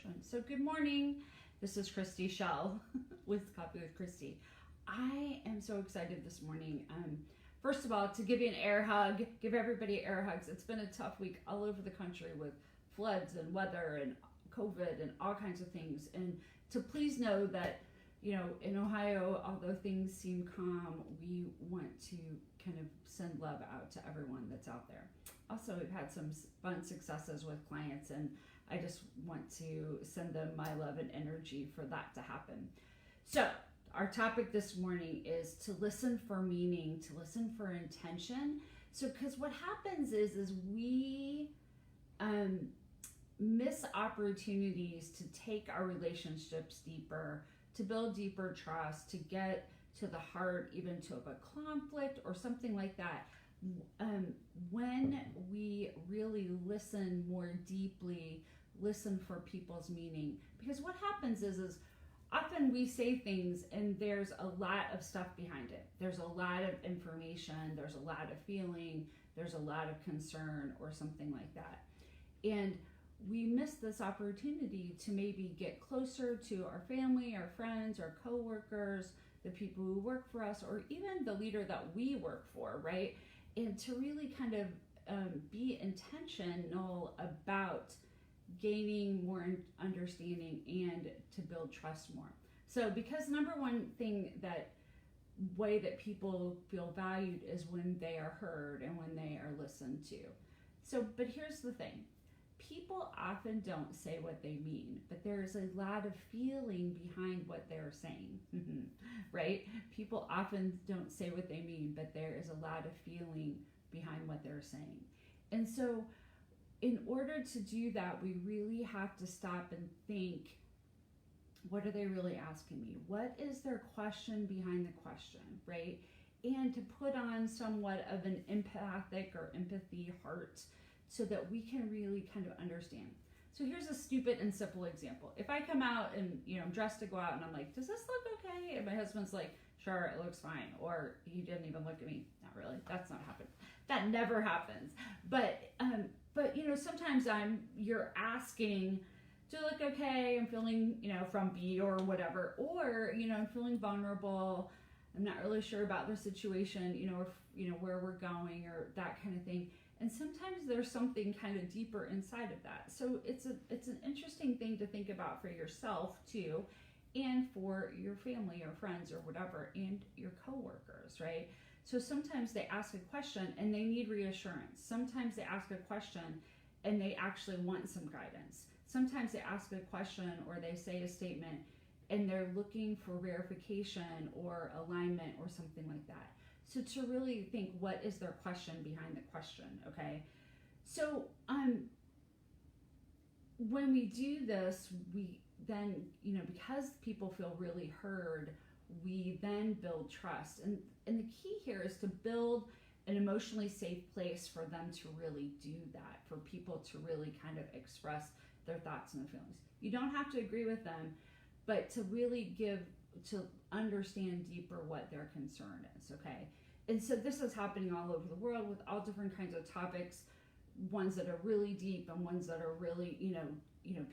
motion. So good morning. This is Christy Shell with Coffee with Christy. I am so excited this morning. First of all, to give you an air hug, give everybody air hugs. It's been a tough week all over the country with floods and weather and COVID and all kinds of things. And to please know that, in Ohio, although things seem calm, we want to kind of send love out to everyone that's out there. Also, we've had some fun successes with clients, and I just want to send them my love and energy for that to happen. So, our topic this morning is to listen for meaning, to listen for intention. So, because what happens is we miss opportunities to take our relationships deeper, to build deeper trust, to get to the heart even to of a conflict or something like that. When we really listen more deeply, listen for people's meaning. Because what happens is often we say things and there's a lot of stuff behind it. There's a lot of information, there's a lot of feeling, there's a lot of concern or something like that. And we miss this opportunity to maybe get closer to our family, our friends, our coworkers, the people who work for us, or even the leader that we work for, right? And to really kind of be intentional about gaining more understanding and to build trust more. So because number one thing way that people feel valued is when they are heard and when they are listened to. So, but here's the thing. People often don't say what they mean, but there's a lot of feeling behind what they're saying, right? People often don't say what they mean, but there is a lot of feeling behind what they're saying. And so in order to do that, we really have to stop and think, what are they really asking me? What is their question behind the question, right? And to put on somewhat of an empathic or empathy heart so that we can really kind of understand. So here's a stupid and simple example. If I come out and, I'm dressed to go out and I'm like, does this look okay? And my husband's like, sure, it looks fine. Or he didn't even look at me. Not really. That's not happened. That never happens. But sometimes you're asking, do I look okay? I'm feeling, frumpy or whatever. Or, I'm feeling vulnerable. I'm not really sure about the situation, or, where we're going or that kind of thing. And sometimes there's something kind of deeper inside of that. So it's an interesting thing to think about for yourself too, and for your family or friends or whatever, and your coworkers, right? So sometimes they ask a question and they need reassurance. Sometimes they ask a question and they actually want some guidance. Sometimes they ask a question or they say a statement and they're looking for verification or alignment or something like that. So to really think, what is their question behind the question, okay? So when we do this, we then, because people feel really heard, we then build trust. And the key here is to build an emotionally safe place for them to really do that, for people to really kind of express their thoughts and their feelings. You don't have to agree with them, but to really to understand deeper what their concern is, okay? And so this is happening all over the world with all different kinds of topics, ones that are really deep and ones that are really,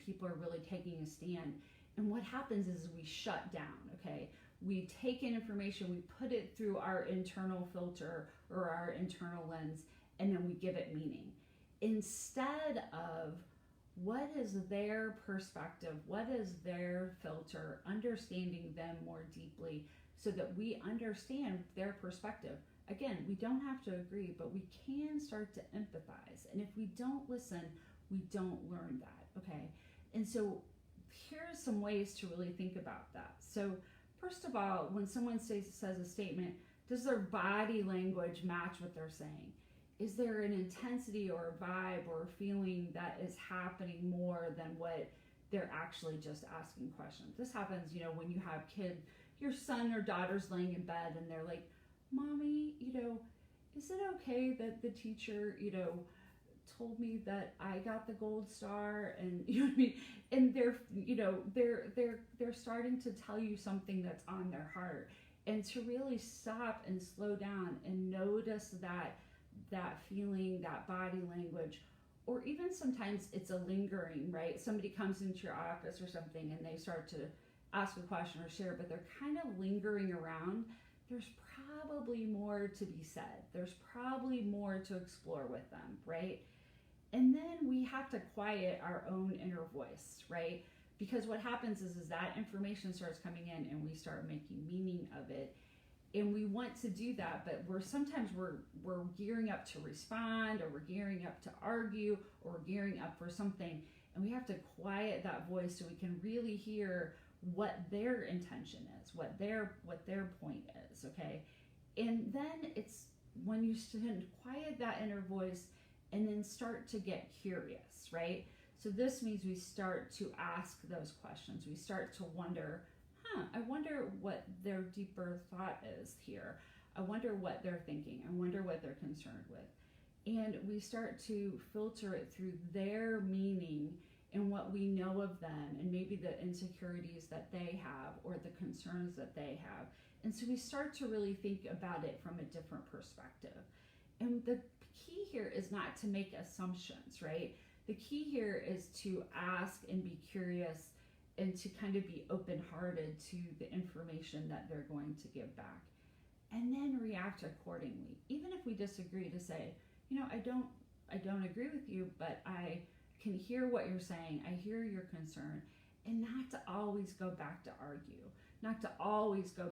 people are really taking a stand. And what happens is we shut down, okay? We take in information, we put it through our internal filter or our internal lens, and then we give it meaning. Instead of what is their perspective, what is their filter, understanding them more deeply so that we understand their perspective. Again, we don't have to agree, but we can start to empathize. And if we don't listen, we don't learn that, okay? And so here's some ways to really think about that. So first of all, when someone says a statement, does their body language match what they're saying? Is there an intensity or a vibe or a feeling that is happening more than what they're actually just asking questions? This happens, when you have your son or daughter's laying in bed and they're like, Mommy, is it okay that the teacher, told me that I got the gold star? And you know what I mean? And they're starting to tell you something that's on their heart. And to really stop and slow down and notice that feeling, that body language, or even sometimes it's a lingering, right? Somebody comes into your office or something and they start to ask a question or share, but they're kind of lingering around. There's probably more to be said. There's probably more to explore with them, right? And then we have to quiet our own inner voice, right? Because what happens is that information starts coming in and we start making meaning of it. And we want to do that, but we're gearing up to respond, or we're gearing up to argue, or we're gearing up for something, and we have to quiet that voice so we can really hear what their intention is, what their point is, okay? And then it's when you quiet that inner voice and then start to get curious, right? So this means we start to ask those questions. We start to wonder, I wonder what their deeper thought is here. I wonder what they're thinking. I wonder what they're concerned with. And we start to filter it through their meaning and what we know of them, and maybe the insecurities that they have or the concerns that they have. And so we start to really think about it from a different perspective. And the key here is not to make assumptions, right? The key here is to ask and be curious and to kind of be open-hearted to the information that they're going to give back, and then react accordingly. Even if we disagree, to say, I don't agree with you, but I can hear what you're saying. I hear your concern, and not to always go back to argue, not to always go